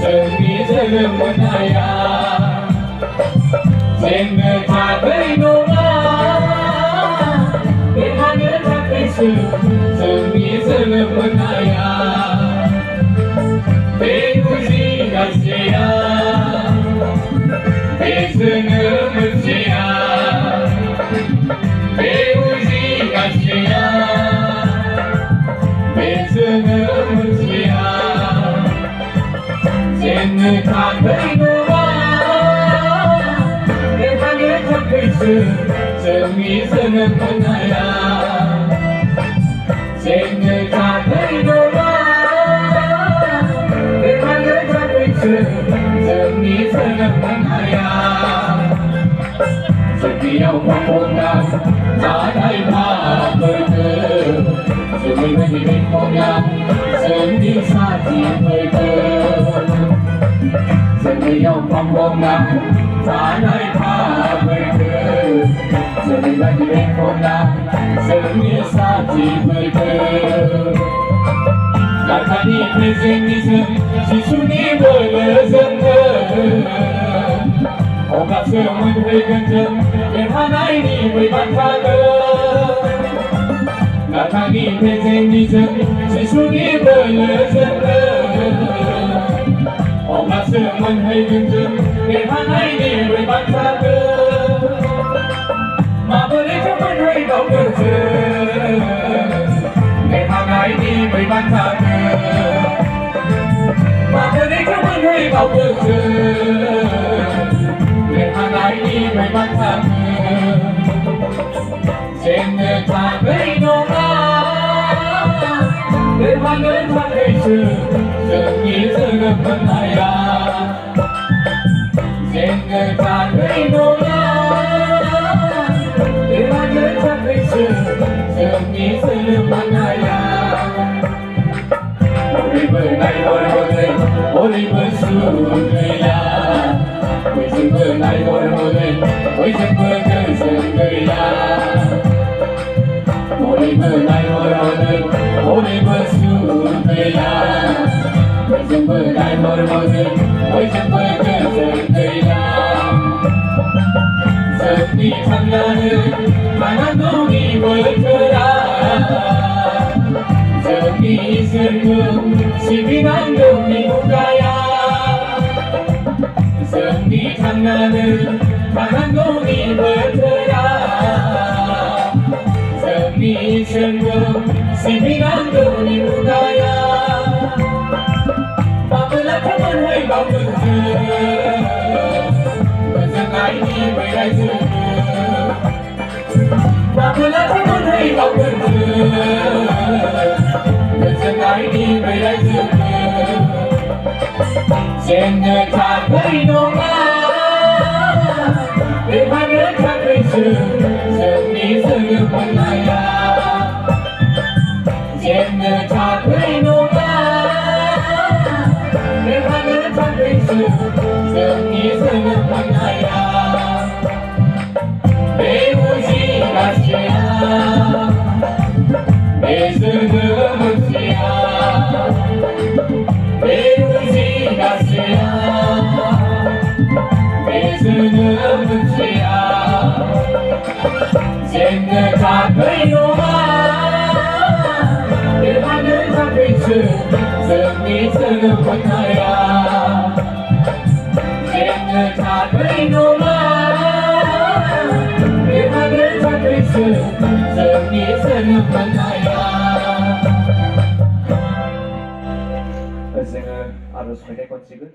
जोंनि जोनोम मोननाया जेननो थाखाय नङा देरहानो थाखायसो जोंनि जोनोम मोननाया बे बुजिगासेया बे जोनोम मोनसेया बे बुजिगासेया बे जोनोम मोनसेया जेननो थाखाय नङा देरहानो थाखायसो जोंनि जोनोम मोननाया जेननो थाखाय नङा देरहानो थाखायसो जोंनि जोनोम मोननाया जोंनियाव मावना जानाय माफोरखौ जोंनिबायदि बेखौना जोंनि साथिफोरखौ जोंनियाव मावना जानाय माफोरखौ जोंनिबायदि बेखौना जोंनि साथिफोरखौ गाथानि प्रेजेन्टनिजों जिसुनि बोलोजोंनो अब्लासो मोनहैगोन जों देरहानायनि बै बान्थाखौ गाथानि प्रेजेन्टनिजों जिसुनि बोलोजोंनो अब्लासो मोनहैगोन जों देरहानायनि बै बान्थाखौ माबोरैथो मोनहैबावगोन जों देरहानायनि बै बान्थाखौ माबोरैथो मोनहैबावगोन जों देरहानायनि बै बान्थाखौ जेननो थाखाय नङा देरहानो थाखायसो जोंनि जोनोम मोननाया जेननो थाखाय नङा देरहानो थाखायसो जोंनि जोनोम मोननाया बयबो नायहरहरै बयबो सुगैया बयजोंबो नायहरहरै बयजोंबो गोजोन गैया बयबो नायहरहरै बयबो सुगैया बयजोंबो नायहरहरै बयजोंबो गोजोन गैया जोंनि थांनानै थानांगौनि बोथोरा जोंनि इसोरखौ सिबिनांगौनि मुगाया जोंनि थांनानै थानांगौनि बोथोरा जोंनि इसोरखौ सिबिनांगौनि मुगाया माब्लाथो मोनहैबावगोन जों गोजोननायनि बै रायजोखौ माब्लाथो मोनहैबावगोन जों गोजोननायनि बै रायजोखौ जेननो थाखाय नङा देरहानो थाखायसो जोंनि जोनोम मोननाया जेननो थाखाय नङा देरहानो थाखायसो जोंनि जोनोम मोननाया बे बुजिगासेया बे जोनोम मोनसेया बे बुजिगासेया बे जोनोम मोनसेया जेननो थाखाय नङा देरहानो थाखायसो जोंनि जोनोम मोननाया जेननो थाखाय नङा देरहानो थाखायसो जोंनि जोनोम मोननाया जोङो आर'ज मेथाइ खनसिगोन।